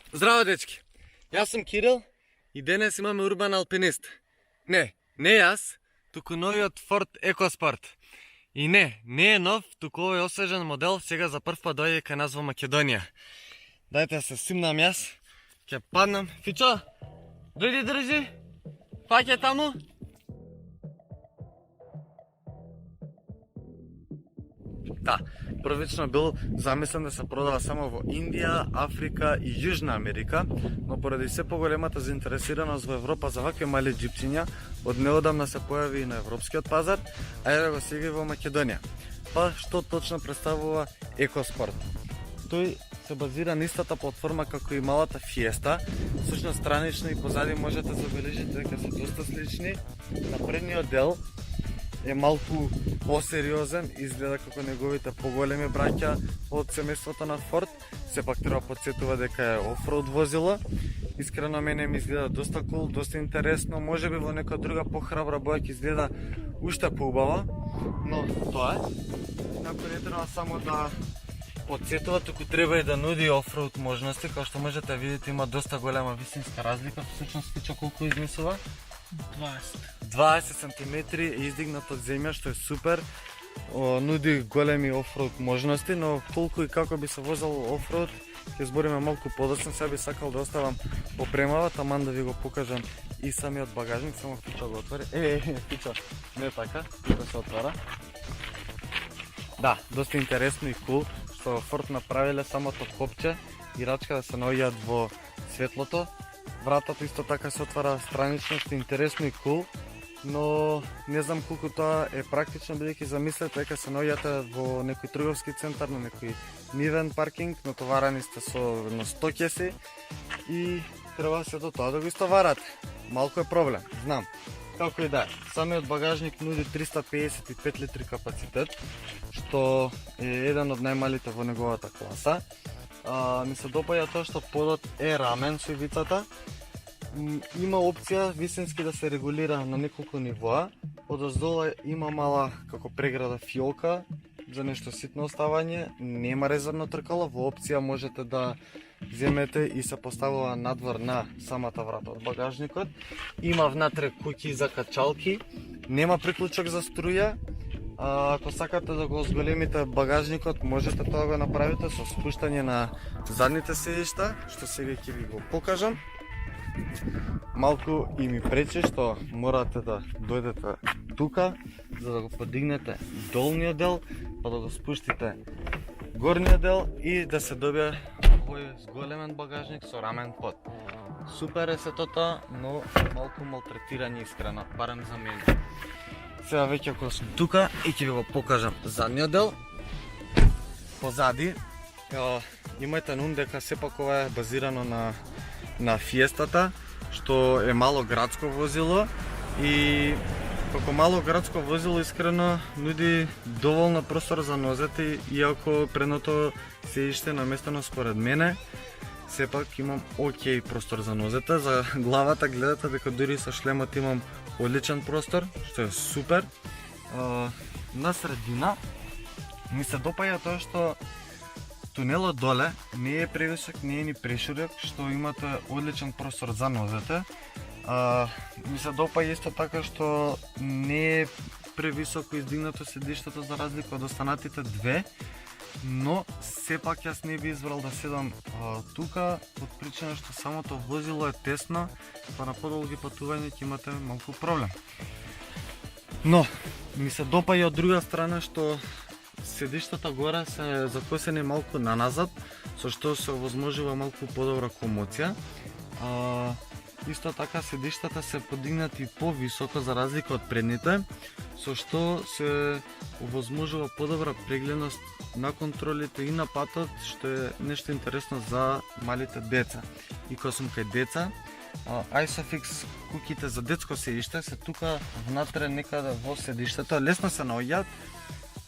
Здраво, дечки! Јас сум Кирил и денес имаме урбан алпинист. Не јас, туку новиот Ford EcoSport. И не е нов, туку овој освежен модел сега за прв пат дојде кај нас во Македонија. Дајте да се симнам јас, ќе паднам. Фичо, дојди држи, фаќе таму. Да, првично бил замислен да се продава само во Индија, Африка и Јужна Америка, но поради се поголемата заинтересираност во Европа за вакви мали џипчиња, од неодамна се појави и на европскиот пазар, а еве го сега и во Македонија. Па што точно представува EcoSport? Тој се базира на истата платформа како и малата Fiesta, всушност странично и позади можете забележите дека се доста слични. На предниот дел е малку посериозен, изгледа како неговите поголеми браќа од семејството на Ford, сепак треба подсетува дека е офроуд возило. Искрено мене ми изгледа доста кул, доста интересно, можеби во нека друга похрабра боја ќе изгледа уште поубава, но тоа е. Како не треба само да подсетува, туку треба и да нуди офроуд можности, како што можете да видите има доста голема висинска разлика, всушност Фичо колку изнесува? 20 см е издигнат од земја, што е супер. Нуди големи офроуд можности, но колку и како би се возел офроуд, ќе збориме малку подоцна. Сега би сакал да оставам попремава, таман да ви го покажам и самиот багажник, само Фичо го отвори. Фичо, не така, тука се отвара. Да, доста интересно и кул, што Ford направиле самото копче и рачка да се наоѓаат во светлото. Вратата исто така се отвара странично, што е интересно и кул, но не знам колку тоа е практично, бидејќи замислете дека се наоѓате во некој трговски центар, на некој нивен паркинг, натоварани сте со стокеси и треба сето тоа да го истоварате. Малку е проблем, знам. Како и да е, самиот багажник нуди 355 литри капацитет, што е еден од најмалите во неговата класа. Ми се допаѓа тоа што подот е рамен со ивицата. Има опција висински да се регулира на неколку нивоа. Одоздола има мала како преграда фиолка за нешто ситно оставање. Нема резервно тркало, во опција можете да земете и се поставува надвор на самата врата од багажникот. Има внатре куќи за качалки, нема приклучок за струја. Ако сакате да го зголемите багажникот, можете тоа го направите со спуштање на задните седишта, што сега ќе ви го покажам. Малку и ми пречи што морате да дојдете тука, за да го подигнете долниот дел, па да го спуштите горниот дел и да се добие овој зголемен багажник со рамен под. Супер е сето тоа, но малку малтретирање искрено, барем за мене. Сега веќе ако сум тука и ќе ви го покажам задниот дел. Позади имајте на ум дека сепак ова е базирано на Fiestата, што е мало градско возило и како мало градско возило искрено нуди доволно простор за нозете, иако предното седиште наместено според мене, сепак имам окей простор за нозете. За главата гледате дека дури со шлемот имам одличен простор, што е супер. На средина ми се допаѓа тоа што тунелот доле не е превисок, не е ни преширок, што имате одличен простор за нозете. Ми се допаѓа исто така што не е превисоко издигнато седиштето за разлика од останатите две, но сепак јас не би избрал да седам тука, од причина што самото возило е тесно, па на подолги патување ќе имате малку проблем. Но ми се допаѓа од друга страна што седиштата горе се закосени малку наназад, со што се овозможува малку подобра комоција. Исто така седиштата се подигнати повисоко за разлика од предните, со што се овозможува подобра прегледност на контролите и на патот, што е нешто интересно за малите деца. И кога сум кај деца, Isofix куќите за детско седиште се тука внатре некаде во седиштето, лесно се наоѓаат,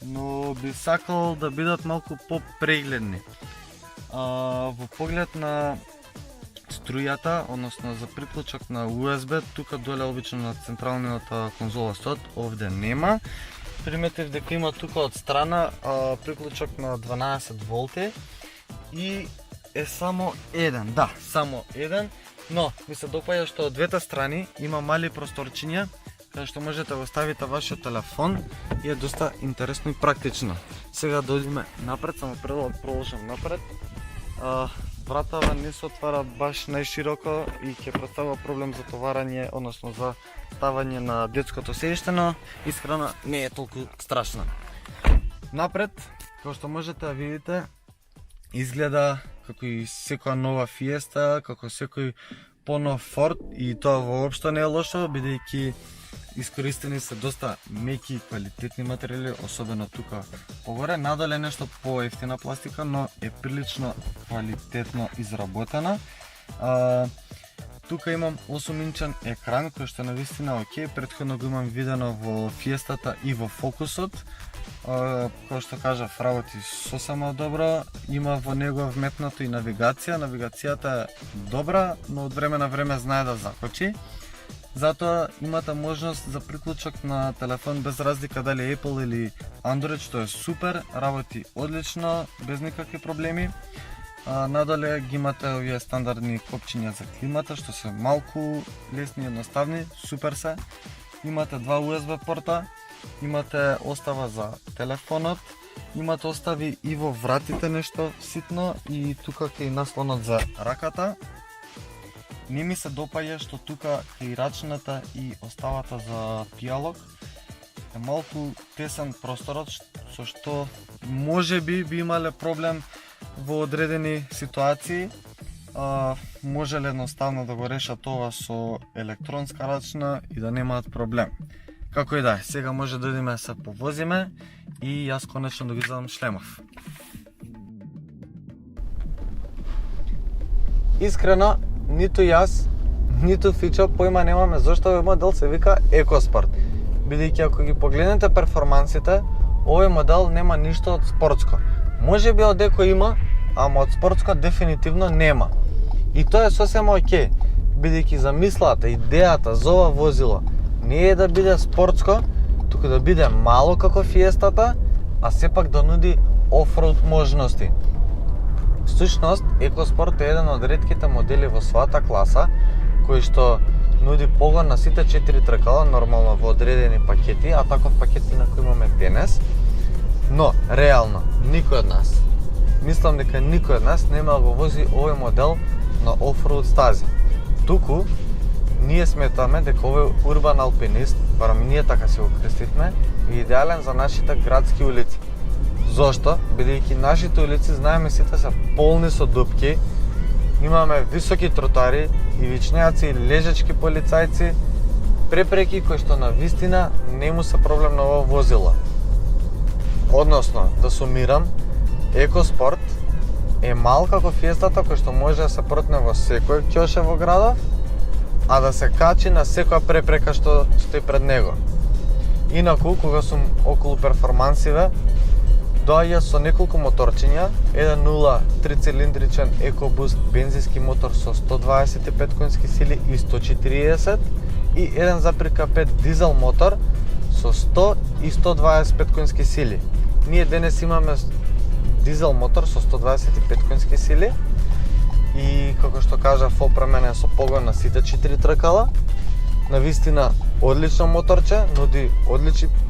но би сакал да бидат малку попрегледни. Во поглед на струјата, односно за приклучок на USB, тука доле обично на централната конзола стоат, овде нема. Приметив дека има тука од страна приклучок на 12 волти и е само еден, да, само еден, но ми се допаѓа што од двете страни има мали просторчиња каде што можете да го ставите вашиот телефон и е доста интересно и практично. Сега дојдеме напред, само пред да продолжам напред. Вратава не се отвара баш најшироко и ќе представува проблем за товарање, односно за ставање на детското седиште, но искрено не е толку страшно. Напред, како што можете да видите, изгледа како и секоја нова Fiesta, како секој понов Ford и тоа воопшто не е лошо, бидејќи искористени се доста меки и квалитетни материјали, особено тука погоре. Надоле нешто поевтина пластика, но е прилично квалитетно изработена. Тука имам 8-инчен екран кој што навистина окей, претходно го имам видено во Fiestата и во Focusот. Кој што кажав, работи сосема добро, има во него вметнато и навигација. Навигацијата е добра, но од време на време знае да закочи. Затоа имате можност за приклучок на телефон без разлика дали Apple или Android, што е супер, работи одлично, без никакви проблеми. Надоле ги имате овие стандардни копчиња за климата, што се малку лесни и едноставни, супер се. Имате два USB порта, имате остава за телефонот, имате остави и во вратите нешто ситно и тука ќе и наслонот за раката. Не ми се допаѓа што тука кај рачната и оставата за пијалок е малку тесен просторот, со што можеби би имале проблем во одредени ситуации. Можеле едноставно да го решат ова со електронска рачна и да немаат проблем. Како и да е, сега може да идеме се повозиме и јас конечно да ги задам шлемов. Искрено, ниту јас, ниту Фичо поима немаме зашто овој модел се вика EcoSport. Бидејќи ако ги погледнете перформансите, овој модел нема ништо од спортско. Може би од еко има, ама од спортско дефинитивно нема. И тоа е сосема окей, бидејќи замислата, идејата за ова возило не е да биде спортско, туку да биде мало како Fiestата, а сепак да нуди офроуд можности. Всушност, EcoSport е еден од ретките модели во својата класа, кој што нуди погон на сите 4 тркала, нормално во одредени пакети, а таков пакет инаку имаме денес. Но, реално, никој од нас, мислам дека никој од нас нема да го вози овој модел на офроуд стази. Туку, ние сметаме дека овој урбан алпинист, барем ние така се го крстивме, е идеален за нашите градски улици. Зошто? Бидејќи нашите улици, знаеме сите, се полни со дупки, имаме високи тротари, ивичњаци и лежачки полицајци, препреки кои што на вистина не му се проблем на ова возило. Односно, да сумирам, EcoSport е мал како Fiestата кој што може да се протне во секој ќоше во градов, а да се качи на секоја препрека што стои пред него. Инаку, кога сум околу перформансиве, доаѓа со неколку моторчиња, 1.0 3-цилиндричен EcoBoost бензински мотор со 125 конски сили и 140 и 1.5 дизел мотор со 100 и 125 конски сили. Ние денес имаме дизел мотор со 125 конски сили и како што кажав, опременен со погон на сите 4 тркала. Навистина одлично моторче, нуди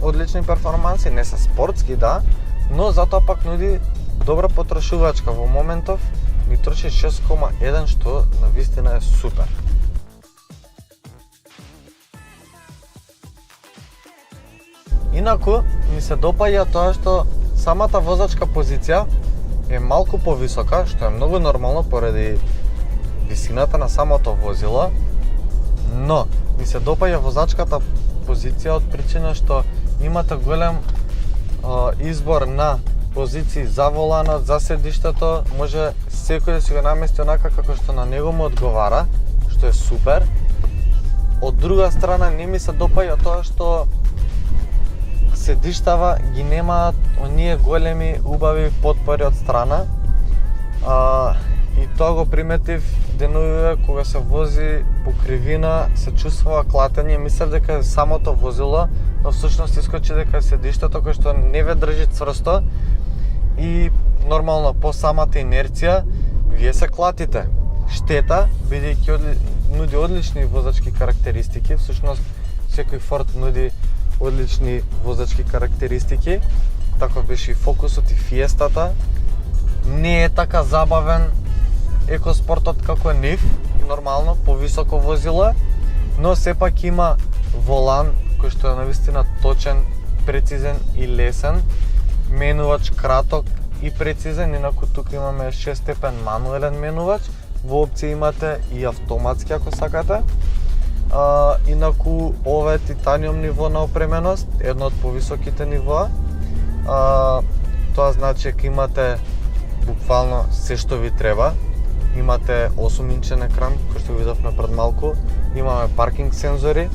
одлични перформанси, не се спортски, да, но затоа пак нуди добра потрошувачка. Во моментов ми троши 6,1, што навистина е супер. Инаку ми се допаѓа тоа што самата возачка позиција е малку повисока, што е многу нормално поради висината на самото возило, но ми се допаѓа возачката позиција од причина што имате голем избор на позиции за воланот, за седиштето, може секој да си го намести онака како што на него му одговара, што е супер. Од друга страна не ми се допаѓа тоа што седиштава ги немаат оние големи убави потпори од страна. И тоа го приметив деновиве кога се вози по кривина, се чувствува клатење, мислев дека е самото возило, но всушност искочи дека е седиштето кој што не ве држи цврсто и нормално по самата инерција вие се клатите. Штета, бидејќи нуди одлични возачки карактеристики, всушност секој Форд нуди одлични возачки карактеристики, така беше и Фокусот и Фиестата. Не е така забавен екоспортот како нив, нормално, повисоко возило, но сепак има волан кој што е навистина точен, прецизен и лесен, менувач краток и прецизен, инаку тука имаме 6 степен мануелен менувач, во опција имате и автоматски ако сакате. Инаку ова е титаниум ниво на опременост, едно од повисоките нивоа. Тоа значи дека имате буквално се што ви треба. Имате 8-инчен екран, кој што видовме пред малку. Имаме паркинг сензори.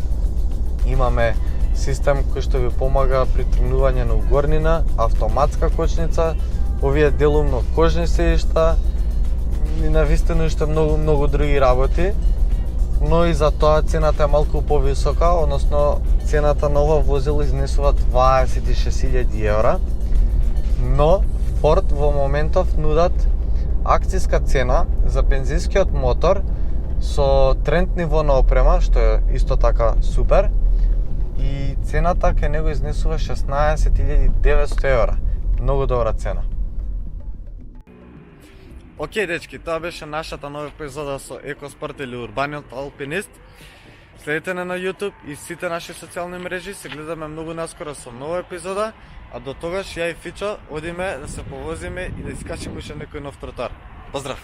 Имаме систем кој што ви помага при тренување на угорнина, автоматска кочница, овие делумно кожни седишта и навистина уште многу други работи. Но и за тоа цената е малку повисока, односно цената на ова возило изнесува 26.000 евра. Но Ford во моментов нудат акцијска цена за бензинскиот мотор со тренд ниво на опрема, што е исто така супер. И цената кај него изнесува 16.900 евра. Многу добра цена. Океј, дечки, тоа беше нашата нова епизода со Екоспорт или Урбаниот алпинист. Следете не на YouTube и сите наши социјални мрежи. Се гледаме многу наскоро со нова епизода, а до тогаш ја и Фичо одиме да се повозиме и да искачиме уште некој нов тротар. Поздрав!